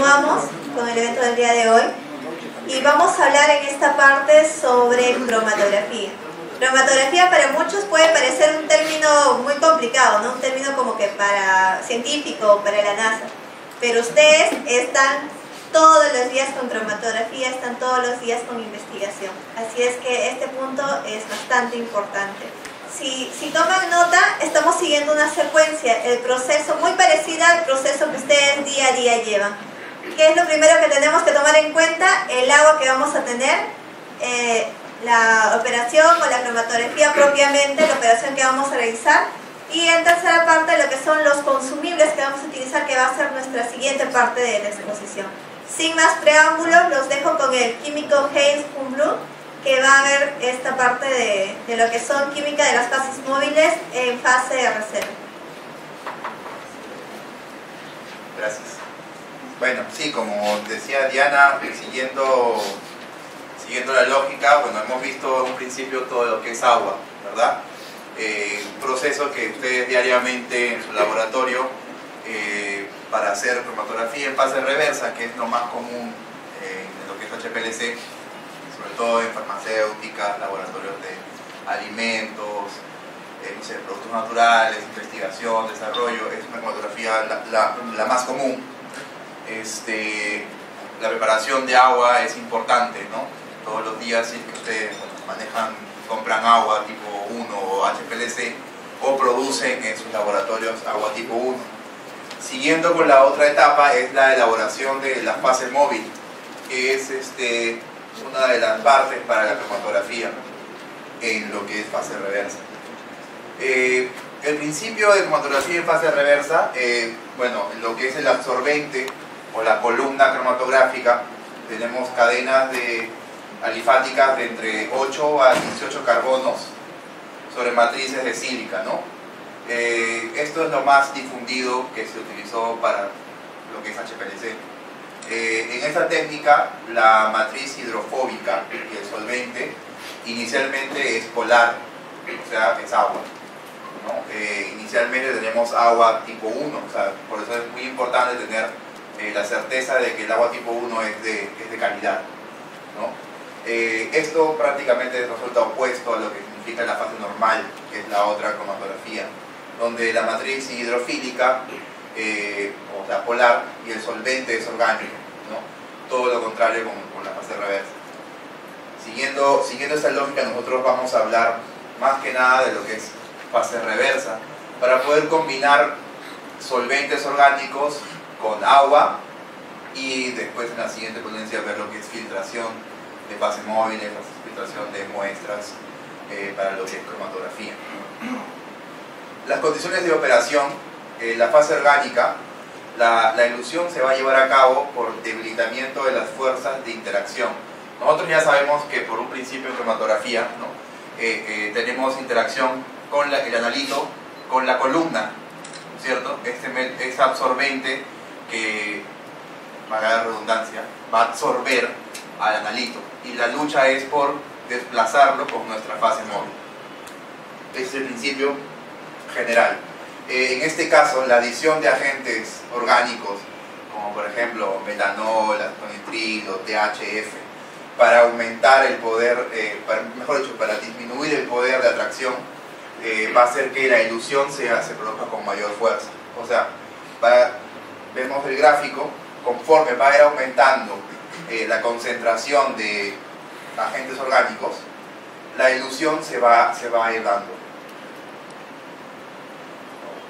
Continuamos con el evento del día de hoy y vamos a hablar en esta parte sobre cromatografía. Cromatografía para muchos puede parecer un término muy complicado, ¿no? Un término como que para científico, para la NASA. Pero ustedes están todos los días con cromatografía, están todos los días con investigación. Así es que este punto es bastante importante. Si toman nota, estamos siguiendo una secuencia, el proceso muy parecida al proceso que ustedes día a día llevan. ¿Qué es lo primero que tenemos que tomar en cuenta? El agua que vamos a tener, la operación o la cromatografía propiamente, la operación que vamos a realizar. Y en tercera parte, lo que son los consumibles que vamos a utilizar, que va a ser nuestra siguiente parte de la exposición. Sin más preámbulos, los dejo con el químico Heinz Humblum, que va a ver esta parte de lo que son química de las fases móviles en fase de reserva. Gracias. Bueno, sí, como decía Diana, siguiendo la lógica, bueno, hemos visto en un principio todo lo que es agua, ¿verdad? Un proceso que ustedes diariamente en su laboratorio para hacer cromatografía en fase reversa, que es lo más común en lo que es HPLC, sobre todo en farmacéuticas, laboratorios de alimentos, no sé, productos naturales, investigación, desarrollo, es una cromatografía la más común. La preparación de agua es importante, ¿no? Todos los días, si es que ustedes compran agua tipo 1 o HPLC o producen en sus laboratorios agua tipo 1. Siguiendo con la otra etapa es la elaboración de la fase móvil, que es una de las partes para la cromatografía en lo que es fase reversa. El principio de cromatografía en fase reversa, bueno, en lo que es el absorbente o la columna cromatográfica, tenemos cadenas alifáticas de entre 8 a 18 carbonos sobre matrices de sílica, ¿no? Esto es lo más difundido que se utilizó para lo que es HPLC. En esta técnica, la matriz hidrofóbica y el solvente inicialmente es polar, o sea, es agua, ¿no? Inicialmente tenemos agua tipo 1, o sea, por eso es muy importante tener la certeza de que el agua tipo 1 es de calidad, ¿no? Esto prácticamente resulta opuesto a lo que significa la fase normal, que es la otra cromatografía, donde la matriz hidrofílica, o sea, polar, y el solvente es orgánico, ¿no? Todo lo contrario con la fase reversa. Siguiendo esta lógica, nosotros vamos a hablar más que nada de lo que es fase reversa, para poder combinar solventes orgánicos con agua y después en la siguiente ponencia ver lo que es filtración de fases móviles, filtración de muestras para lo que es cromatografía. Las condiciones de operación, la fase orgánica, la elusión se va a llevar a cabo por debilitamiento de las fuerzas de interacción. Nosotros ya sabemos que por un principio en cromatografía, ¿no? Tenemos interacción con el analito, con la columna, ¿cierto? Este absorbente que, valga la redundancia, va a absorber al analito, y la lucha es por desplazarlo con nuestra fase móvil. Ese es el principio general. En este caso, la adición de agentes orgánicos, como por ejemplo metanol, acetonitril o THF, para aumentar el poder, para disminuir el poder de atracción, va a hacer que la elusión se produzca con mayor fuerza. O sea, vemos el gráfico, conforme va a ir aumentando la concentración de agentes orgánicos, la elusión se va a ir dando.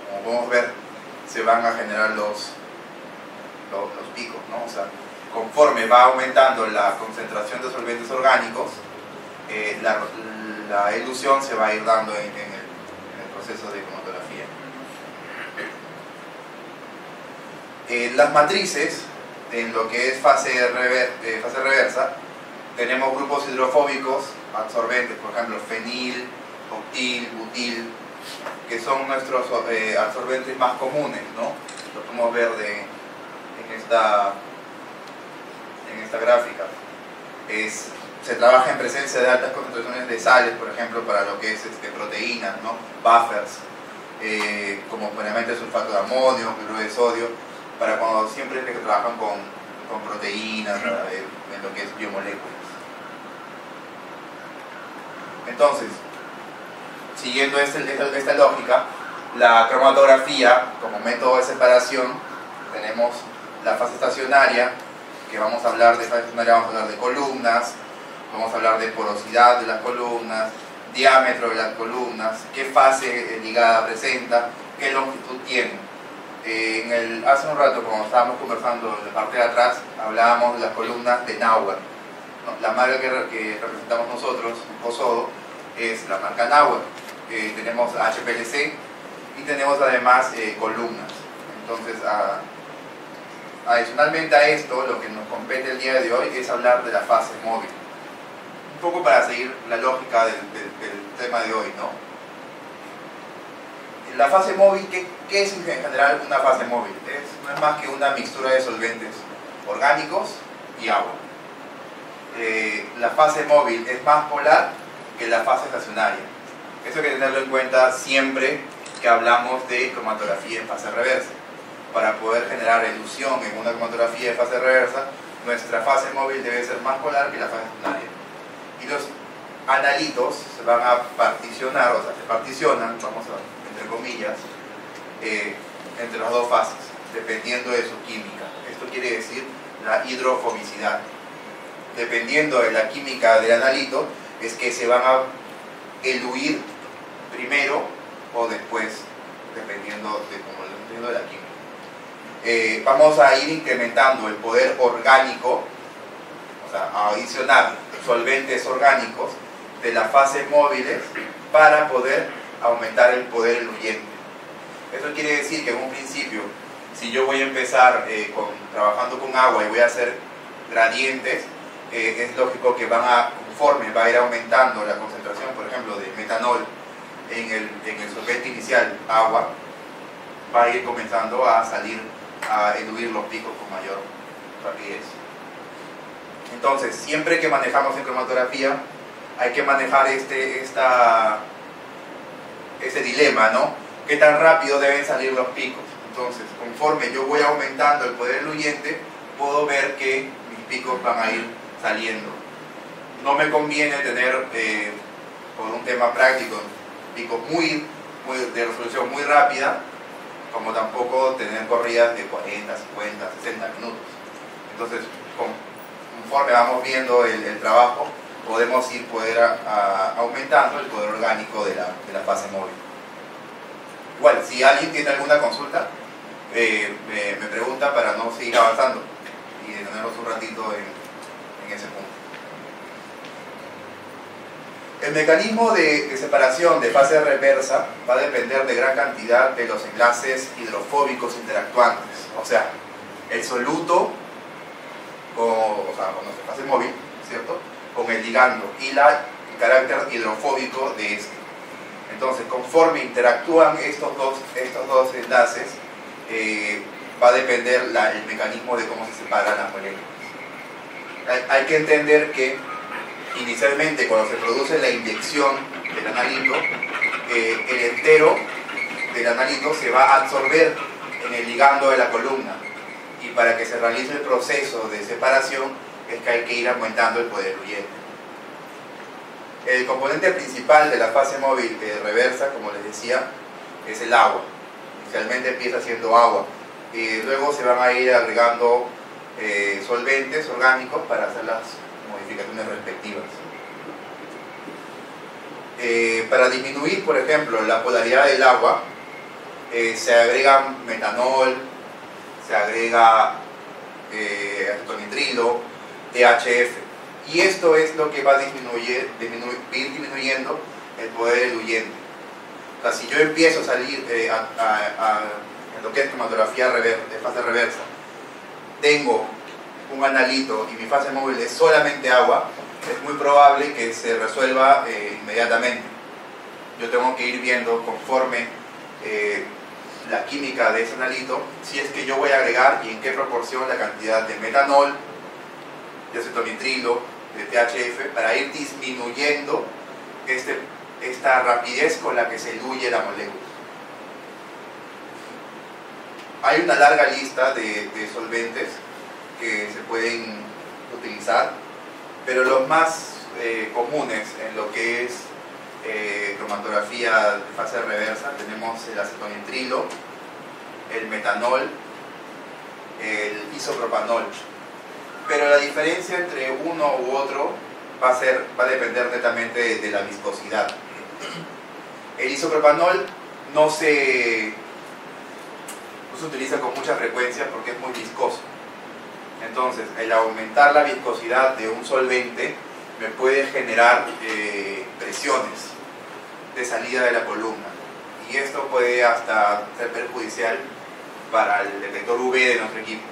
Como podemos ver, se van a generar los picos, ¿no? O sea, conforme va aumentando la concentración de solventes orgánicos, la elusión se va a ir dando en el proceso de cromatografía. Las matrices, en lo que es fase reversa, tenemos grupos hidrofóbicos absorbentes, por ejemplo, fenil, octil, butil, que son nuestros absorbentes más comunes, ¿no? Lo podemos ver en esta gráfica. Se trabaja en presencia de altas concentraciones de sales, por ejemplo, para lo que es proteínas, ¿no? Buffers, como componente sulfato de amonio, cloruro de sodio, para cuando siempre que trabajan con con proteínas, en lo que es biomoléculas. Entonces, siguiendo esta lógica, la cromatografía como método de separación, tenemos la fase estacionaria, que vamos a hablar de fase estacionaria, vamos a hablar de columnas, vamos a hablar de porosidad de las columnas, diámetro de las columnas, qué fase ligada presenta, qué longitud tiene. Hace un rato, cuando estábamos conversando en la parte de atrás, hablábamos de las columnas de Nauer, ¿no? La marca que representamos nosotros, Cosodo, es la marca Nauer. Tenemos HPLC y tenemos además columnas. Entonces, adicionalmente a esto, lo que nos compete el día de hoy es hablar de la fase móvil. Un poco para seguir la lógica del tema de hoy, ¿no? La fase móvil, ¿qué es en general una fase móvil? No es más que una mixtura de solventes orgánicos y agua. La fase móvil es más polar que la fase estacionaria. Eso hay que tenerlo en cuenta siempre que hablamos de cromatografía en fase reversa. Para poder generar elusión en una cromatografía de fase reversa, nuestra fase móvil debe ser más polar que la fase estacionaria. Y los analitos se van a particionar, o sea, se particionan, vamos a, entre comillas, entre las dos fases, dependiendo de su química. Esto quiere decir la hidrofobicidad. Dependiendo de la química del analito, es que se van a eluir primero o después, dependiendo de la química. Vamos a ir incrementando el poder orgánico, o sea, a adicionar solventes orgánicos de las fases móviles para poder aumentar el poder eluyente. Eso quiere decir que en un principio, si yo voy a empezar trabajando con agua y voy a hacer gradientes, es lógico que conforme va a ir aumentando la concentración, por ejemplo, de metanol en el solvente inicial, agua, va a ir comenzando a eluir los picos con mayor rapidez. Entonces, siempre que manejamos en cromatografía, hay que manejar este dilema, ¿no? ¿Qué tan rápido deben salir los picos? Entonces, conforme yo voy aumentando el poder eluyente, puedo ver que mis picos van a ir saliendo. No me conviene tener, por un tema práctico, picos de resolución muy rápida, como tampoco tener corridas de 40, 50, 60 minutos. Entonces, conforme vamos viendo el trabajo, podemos ir aumentando el poder orgánico de la fase móvil. Igual, si alguien tiene alguna consulta, me pregunta para no seguir avanzando y detenernos un ratito en ese punto. El mecanismo de separación de fase reversa va a depender de gran cantidad de los enlaces hidrofóbicos interactuantes. O sea, el soluto con nuestra fase móvil, ¿cierto?, con el ligando y el carácter hidrofóbico de este. Entonces, conforme interactúan estos dos enlaces, va a depender el mecanismo de cómo se separan las moléculas. Hay que entender que inicialmente, cuando se produce la inyección del analito, el entero del analito se va a absorber en el ligando de la columna, y para que se realice el proceso de separación es que hay que ir aumentando el poder eluyente. El componente principal de la fase móvil reversa, como les decía, es el agua. Inicialmente empieza siendo agua, luego se van a ir agregando solventes orgánicos para hacer las modificaciones respectivas. Para disminuir, por ejemplo, la polaridad del agua, se agrega metanol, se agrega acetonitrilo, THF, y esto es lo que va a ir disminuyendo el poder eluyente. O sea, si yo empiezo a salir en lo que es cromatografía de fase reversa, tengo un analito y mi fase móvil es solamente agua, es muy probable que se resuelva inmediatamente. Yo tengo que ir viendo conforme la química de ese analito, si es que yo voy a agregar y en qué proporción la cantidad de metanol, de acetonitrilo, de THF, para ir disminuyendo esta rapidez con la que se eluye la molécula. Hay una larga lista de solventes que se pueden utilizar, pero los más comunes en lo que es cromatografía de fase reversa tenemos el acetonitrilo, el metanol, el isopropanol. Pero la diferencia entre uno u otro va a depender netamente de la viscosidad. El isopropanol no se utiliza con mucha frecuencia porque es muy viscoso. Entonces, el aumentar la viscosidad de un solvente me puede generar presiones de salida de la columna. Y esto puede hasta ser perjudicial para el detector UV de nuestro equipo.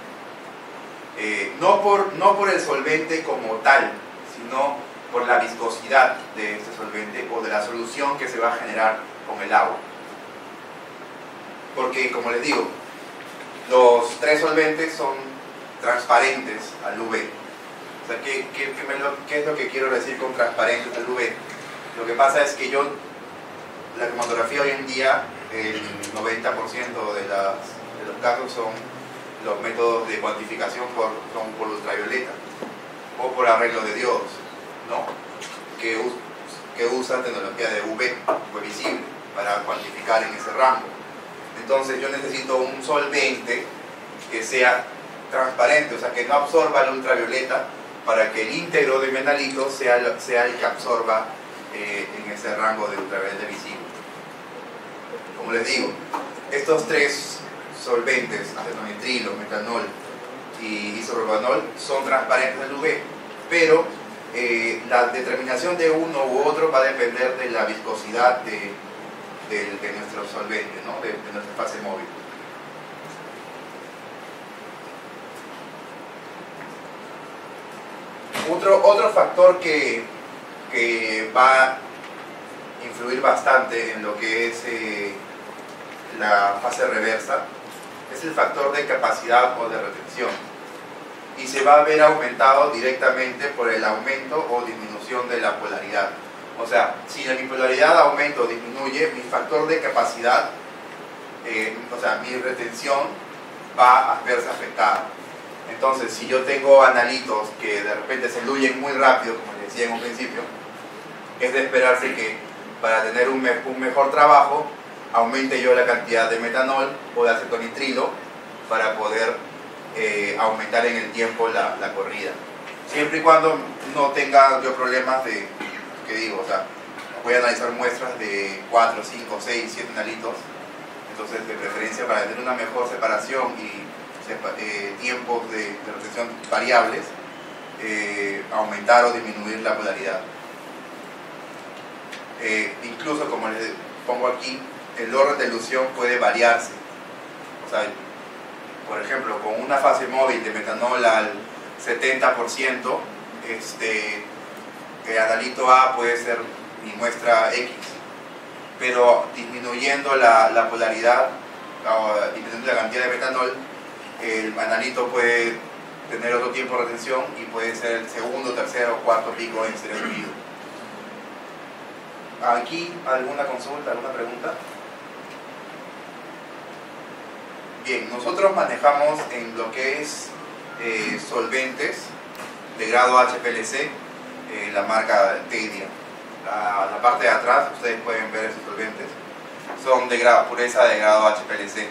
No por el solvente como tal, sino por la viscosidad de este solvente o de la solución que se va a generar con el agua. Porque, como les digo, los tres solventes son transparentes al UV. O sea, ¿qué es lo que quiero decir con transparentes al UV? Lo que pasa es que la cromatografía hoy en día, el 90% de los casos son los métodos de cuantificación son por ultravioleta o por arreglo de diodos, ¿no? que usan tecnología de UV visible para cuantificar en ese rango. Entonces yo necesito un solvente que sea transparente, o sea, que no absorba la ultravioleta, para que el íntegro de metanolito sea el que absorba en ese rango de ultravioleta visible. Como les digo, estos tres solventes, acetonitrilo, metanol y isopropanol, son transparentes al UV, pero la determinación de uno u otro va a depender de la viscosidad de nuestro solvente, ¿no? de nuestra fase móvil. Otro factor que va a influir bastante en lo que es la fase reversa es el factor de capacidad o de retención, y se va a ver aumentado directamente por el aumento o disminución de la polaridad. O sea, si la bipolaridad aumenta o disminuye, mi factor de capacidad, o sea, mi retención va a verse afectada. Entonces, si yo tengo analitos que de repente se diluyen muy rápido, como les decía en un principio, es de esperarse que para tener un mejor trabajo aumente yo la cantidad de metanol o de acetonitrilo para poder aumentar en el tiempo la corrida. Siempre y cuando no tenga yo problemas de, ¿qué digo? O sea, voy a analizar muestras de 4, 5, 6, 7 analitos, entonces de preferencia para tener una mejor separación y tiempos de retención variables, aumentar o disminuir la polaridad. Incluso, como les pongo aquí, el orden de elusión puede variarse. O sea, por ejemplo, con una fase móvil de metanol al 70%, el analito A puede ser mi muestra X, pero disminuyendo la polaridad, disminuyendo la cantidad de metanol, el analito puede tener otro tiempo de retención y puede ser el segundo, tercero, cuarto pico en ser diluido. ¿Aquí alguna consulta, alguna pregunta? Bien, nosotros manejamos en lo que es solventes de grado HPLC, la marca Tedia. La parte de atrás, ustedes pueden ver esos solventes, son de pureza de grado HPLC.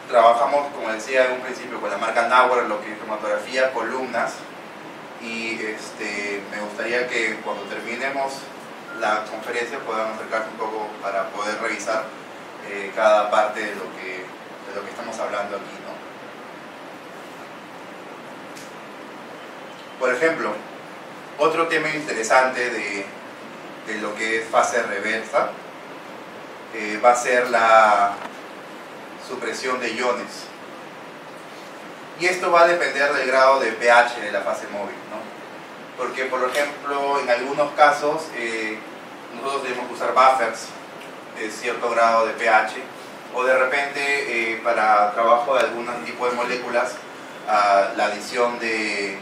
Trabajamos, como decía en un principio, con la marca Nauer, lo que es cromatografía, columnas, y me gustaría que cuando terminemos la conferencia puedan acercarse un poco para poder revisar cada parte de lo que estamos hablando aquí, ¿no? Por ejemplo, otro tema interesante de lo que es fase reversa va a ser la supresión de iones. Y esto va a depender del grado de pH de la fase móvil, ¿no? Porque, por ejemplo, en algunos casos nosotros tenemos que usar buffers de cierto grado de pH, o de repente para trabajo de algún tipo de moléculas, la adición de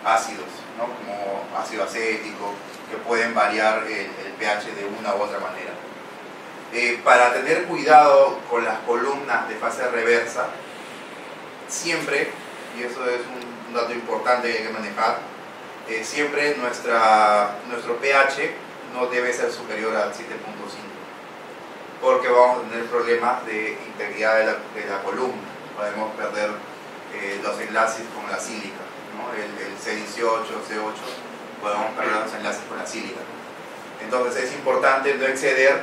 ácidos, ¿no? Como ácido acético, que pueden variar el pH de una u otra manera. Para tener cuidado con las columnas de fase reversa, siempre y eso es un dato importante que hay que manejar. Siempre nuestro pH no debe ser superior al 7.5, porque vamos a tener problemas de integridad de la columna. Podemos perder los enlaces con la sílica, ¿no? El C18, C8, podemos perder los enlaces con la sílica. Entonces es importante no exceder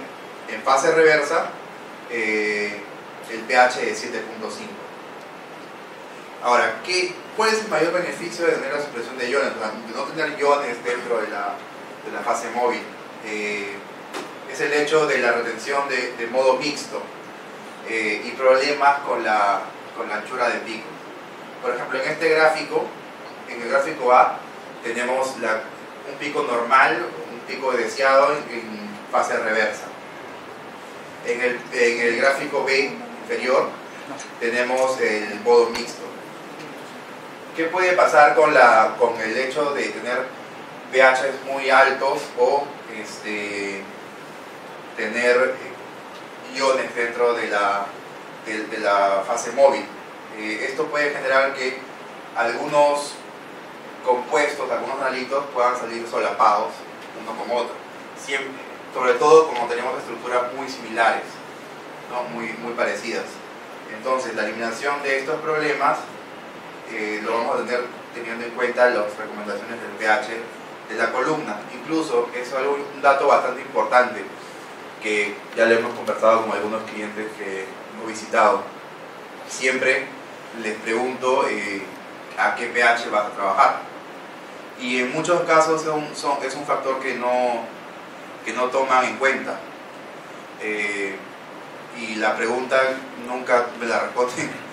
en fase reversa el pH de 7.5. Ahora, ¿cuál es el mayor beneficio de tener la supresión de iones? O sea, de no tener iones dentro de la fase móvil. Es el hecho de la retención de modo mixto y problemas con la anchura de pico. Por ejemplo, en este gráfico, en el gráfico A, tenemos un pico normal, un pico deseado en fase reversa. En el gráfico B inferior tenemos el modo mixto. ¿Qué puede pasar con el hecho de tener pHs muy altos o tener iones dentro de la fase móvil? Esto puede generar que algunos compuestos, algunos analitos puedan salir solapados uno con otro. Siempre, sobre todo como tenemos estructuras muy similares, ¿no? muy parecidas. Entonces, la eliminación de estos problemas lo vamos a tener teniendo en cuenta las recomendaciones del pH de la columna. Incluso es un dato bastante importante que ya le hemos conversado con algunos clientes que hemos visitado. Siempre les pregunto a qué pH vas a trabajar, y en muchos casos es un factor que no toman en cuenta, y la pregunta nunca me la responden.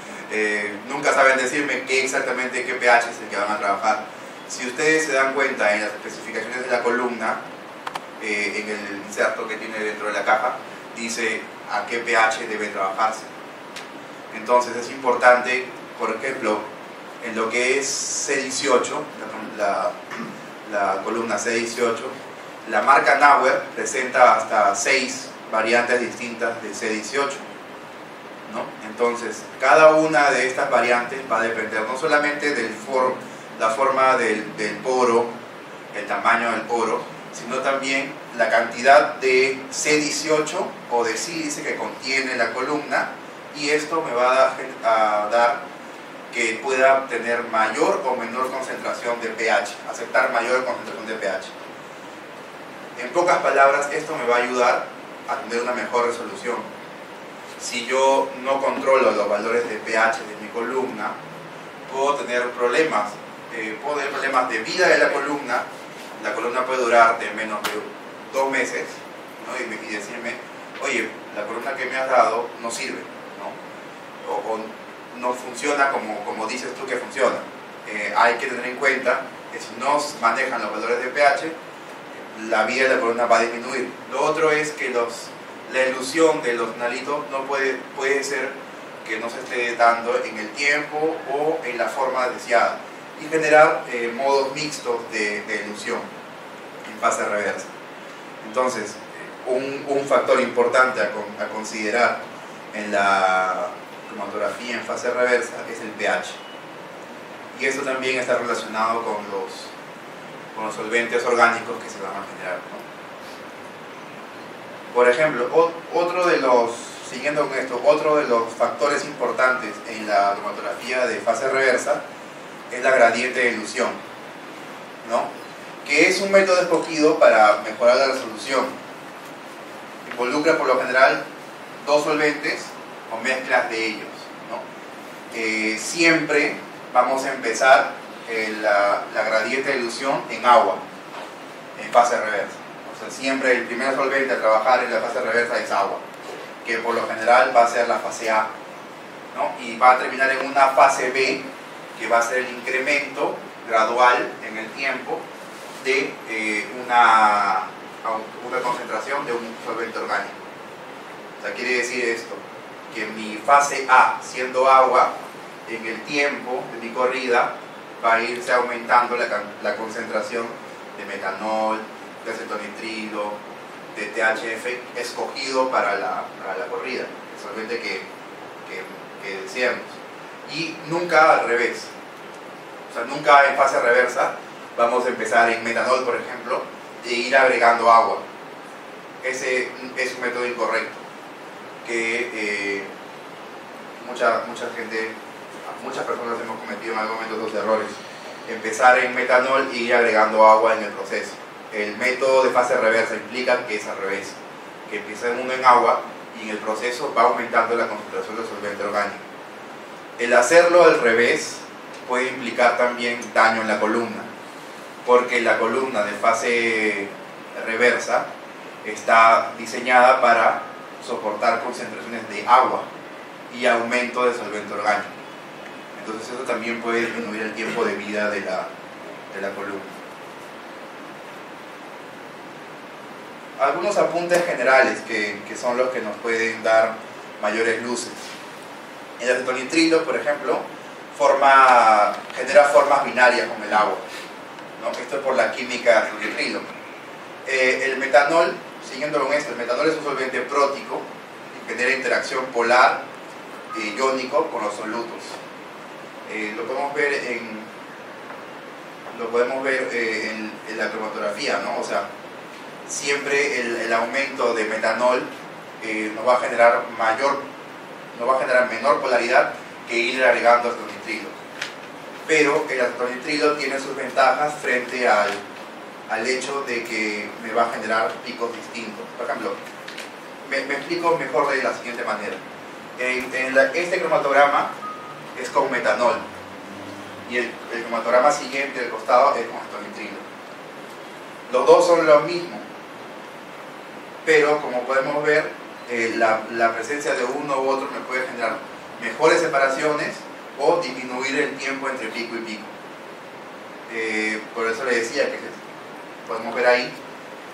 Nunca saben decirme exactamente qué pH es el que van a trabajar. Si ustedes se dan cuenta en las especificaciones de la columna, en el inserto que tiene dentro de la caja, dice a qué pH debe trabajarse. Entonces es importante, por ejemplo, en lo que es C18, la columna C18, la marca Nauer presenta hasta 6 variantes distintas de C18, ¿no? Entonces, cada una de estas variantes va a depender no solamente de la forma del poro, el tamaño del poro, sino también la cantidad de C18 o de sílice que contiene la columna, y esto me va a dar que pueda tener mayor o menor concentración de pH, aceptar mayor concentración de pH. En pocas palabras, esto me va a ayudar a tener una mejor resolución. Si yo no controlo los valores de pH de mi columna, puedo tener problemas de vida de la columna. La columna puede durar de menos de 2 meses, ¿no? y decirme, oye, la columna que me has dado no sirve, ¿no? o no funciona como dices tú que funciona. Hay que tener en cuenta que si no manejan los valores de pH, la vida de la columna va a disminuir. Lo otro es que la elusión de los nalitos no puede ser que no se esté dando en el tiempo o en la forma deseada, y generar modos mixtos de elusión en fase reversa. Entonces, un factor importante a considerar en la cromatografía en fase reversa es el pH, y esto también está relacionado con los solventes orgánicos que se van a generar, ¿no? Por ejemplo, siguiendo con esto, otro de los factores importantes en la cromatografía de fase reversa es la gradiente de elusión, ¿no? Que es un método escogido para mejorar la resolución. Involucra por lo general 2 solventes o mezclas de ellos, ¿no? Siempre vamos a empezar la gradiente de elusión en agua, en fase reversa. O sea, siempre el primer solvente a trabajar en la fase reversa es agua, que por lo general va a ser la fase A, ¿no? Y va a terminar en una fase B, que va a ser el incremento gradual en el tiempo de una concentración de un solvente orgánico. O sea, quiere decir esto, que mi fase A, siendo agua, en el tiempo de mi corrida va a irse aumentando la concentración de metanol, de acetonitrilo, de THF escogido para la corrida, el solvente que deseamos. Y nunca al revés. O sea, nunca en fase reversa vamos a empezar en metanol, por ejemplo, e ir agregando agua. Ese es un método incorrecto, que muchas personas hemos cometido en algún momento esos errores. Empezar en metanol y ir agregando agua en el proceso. El método de fase reversa implica que es al revés, que empieza uno en agua y en el proceso va aumentando la concentración de solvente orgánico. El hacerlo al revés puede implicar también daño en la columna, porque la columna de fase reversa está diseñada para soportar concentraciones de agua y aumento de solvente orgánico. Entonces eso también puede disminuir el tiempo de vida de la columna. Algunos apuntes generales que son los que nos pueden dar mayores luces. El acetonitrilo, por ejemplo, genera formas binarias con el agua, ¿no? Esto es por la química de acetonitrilo. El metanol, siguiendo con esto, el metanol es un solvente prótico que genera interacción polar iónico con los solutos. Lo podemos ver en la cromatografía, ¿no? O sea, siempre el aumento de metanol nos va a generar menor polaridad que ir agregando acetonitrilo. Pero el acetonitrilo tiene sus ventajas frente al hecho de que me va a generar picos distintos. Por ejemplo, me explico mejor de la siguiente manera. Este cromatograma es con metanol y el cromatograma siguiente del costado es con acetonitrilo. Los dos son lo mismo, pero como podemos ver, la presencia de uno u otro me puede generar mejores separaciones o disminuir el tiempo entre pico y pico. Por eso le decía que podemos ver ahí,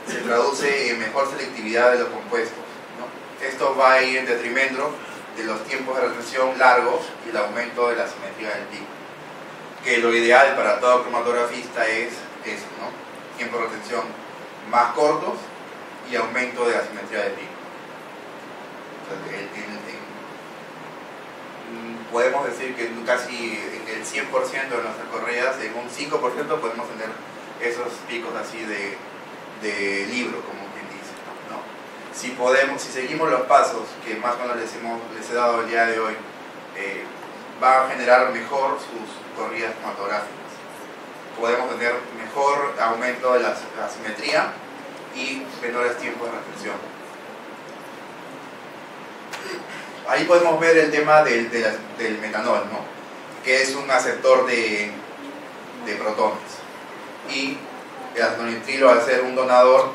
se traduce en mejor selectividad de los compuestos, ¿no? Esto va a ir en detrimento de los tiempos de retención largos y el aumento de la simetría del pico, que lo ideal para todo cromatografista es eso, ¿no? Tiempos de retención más cortos y aumento de la simetría del pico. Podemos decir que casi el 100% de nuestras correas, en un 5% podemos tener esos picos así de libro, como quien dice, ¿no? Si seguimos los pasos que más o menos les he dado el día de hoy, va a generar mejor sus corridas cromatográficas. Podemos tener mejor aumento de la simetría y menores tiempos de retención. Ahí podemos ver el tema del metanol, ¿no? Que es un aceptor de protones. Y el acetonitrilo, al ser un donador,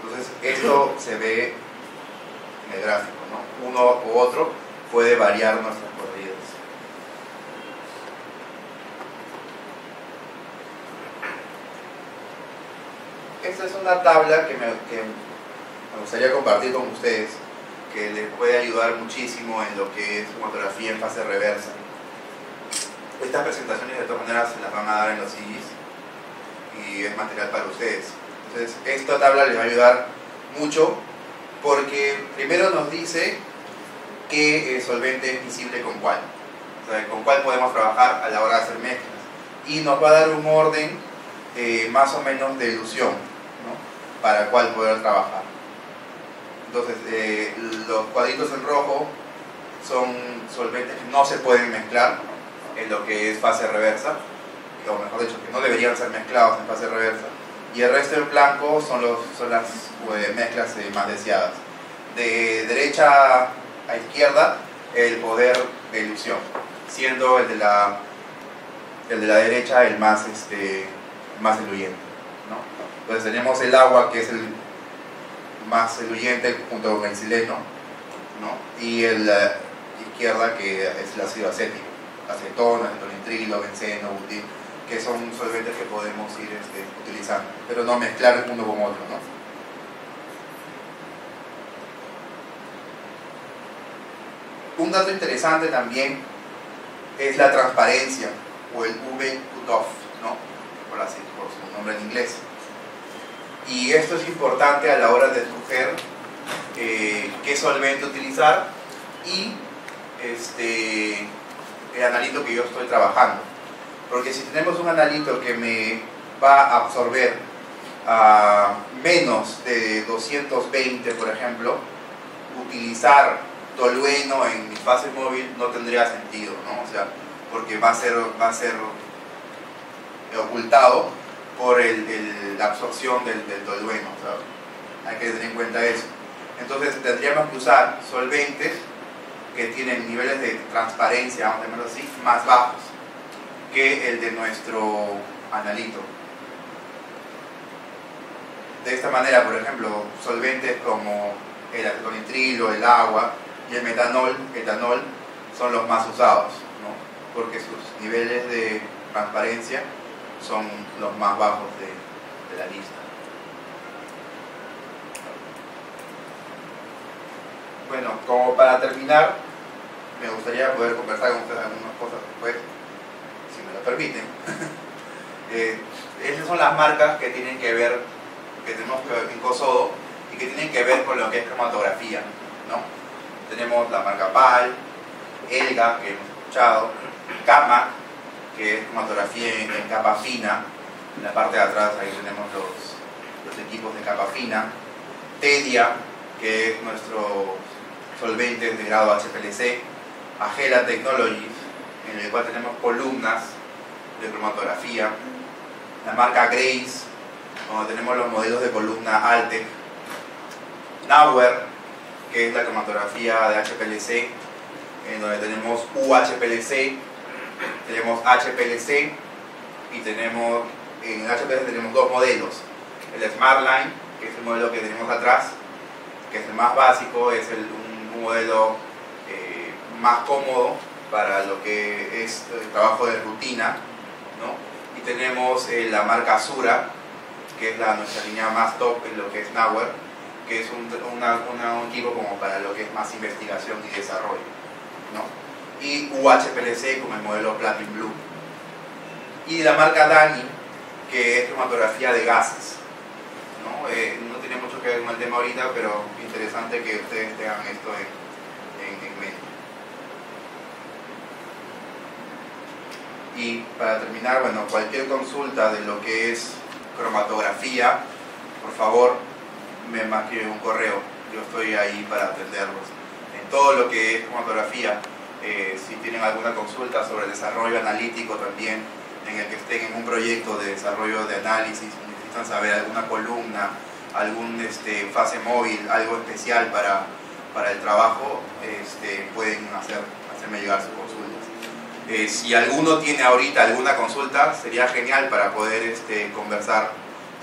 entonces esto se ve en el gráfico, ¿no? Uno u otro puede variar nuestras corridas. Esta es una tabla que me gustaría compartir con ustedes, que les puede ayudar muchísimo en lo que es cromatografía en fase reversa. Estas presentaciones de todas maneras se las van a dar en los CDs y es material para ustedes. Entonces esta tabla les va a ayudar mucho porque primero nos dice qué solvente es miscible con cuál, o sea, con cuál podemos trabajar a la hora de hacer mezclas, y nos va a dar un orden más o menos de dilución, ¿no? Para cuál poder trabajar. Entonces, los cuadritos en rojo son solventes que no se pueden mezclar en lo que es fase reversa, o mejor dicho, que no deberían ser mezclados en fase reversa. Y el resto en blanco son las mezclas más deseadas. De derecha a izquierda, el poder de dilución, siendo el de la derecha el más diluyente, ¿no? Entonces tenemos el agua, que es el más diluyente junto con el sileno, ¿no? Y la izquierda, que es el ácido acético, acetona, acetonitrilo, benceno, butil, que son solventes que podemos ir utilizando, pero no mezclar uno con otro, ¿no? Un dato interesante también es la transparencia, o el UV cutoff, ¿no? Por su nombre en inglés. Y esto es importante a la hora de escoger qué solvente utilizar y el analito que yo estoy trabajando. Porque si tenemos un analito que me va a absorber menos de 220, por ejemplo, utilizar tolueno en mi fase móvil no tendría sentido, ¿no? O sea, porque va a ser ocultado por la absorción del tolueno, o sea, hay que tener en cuenta eso. Entonces tendríamos que usar solventes que tienen niveles de transparencia, vamos a llamarlo así, más bajos que el de nuestro analito. De esta manera, por ejemplo, solventes como el acetonitrilo, el agua y el etanol son los más usados, ¿no? Porque sus niveles de transparencia son los más bajos de la lista. Bueno, como para terminar, me gustaría poder conversar con ustedes algunas cosas después, si me lo permiten. Esas son las marcas que tienen que ver, que tenemos en Cosodo y que tienen que ver con lo que es cromatografía, ¿no? Tenemos la marca PAL, ELGA, que hemos escuchado, CAMA, que es cromatografía en capa fina. En la parte de atrás ahí tenemos los equipos de capa fina. TEDIA, que es nuestro solvente de grado HPLC. Agela Technologies, en el cual tenemos columnas de cromatografía. La marca Grace, donde tenemos los modelos de columna Altec. Nauer, que es la cromatografía de HPLC, en donde tenemos UHPLC, tenemos HPLC y tenemos, en HPLC tenemos dos modelos, el SmartLine, que es el modelo que tenemos atrás, que es el más básico, es un modelo más cómodo para lo que es el trabajo de rutina, ¿no? Y tenemos la marca Sura, que es nuestra línea más top en lo que es Nauer, que es un equipo como para lo que es más investigación y desarrollo, ¿no? Y UHPLC como el modelo Platinum Blue. Y la marca Dani, que es cromatografía de gases, ¿no? No tiene mucho que ver con el tema ahorita, pero interesante que ustedes tengan esto en mente. Y para terminar, bueno, cualquier consulta de lo que es cromatografía, por favor, me escriben un correo. Yo estoy ahí para atenderlos. En todo lo que es cromatografía, si tienen alguna consulta sobre desarrollo analítico también, en el que estén en un proyecto de desarrollo de análisis, necesitan saber alguna columna, algún fase móvil, algo especial para el trabajo, pueden hacerme llegar sus consultas. Si alguno tiene ahorita alguna consulta, sería genial para poder conversar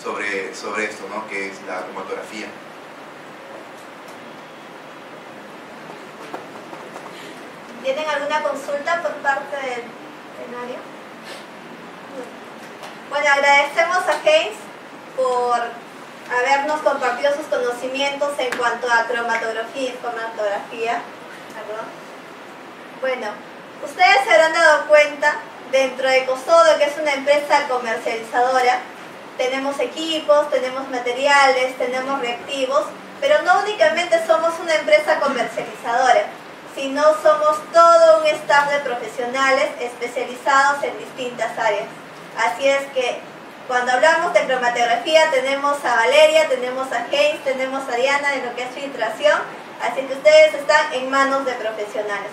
sobre esto, ¿no? Que es la cromatografía. ¿Tienen alguna consulta por parte del plenario? Bueno, agradecemos a Heinz por habernos compartido sus conocimientos en cuanto a cromatografía. Bueno, ustedes se habrán dado cuenta, dentro de Cosodo, que es una empresa comercializadora, tenemos equipos, tenemos materiales, tenemos reactivos, pero no únicamente somos una empresa comercializadora, sino somos todo un staff de profesionales especializados en distintas áreas. Así es que cuando hablamos de cromatografía tenemos a Valeria, tenemos a Heinz, tenemos a Diana de lo que es filtración, así que ustedes están en manos de profesionales.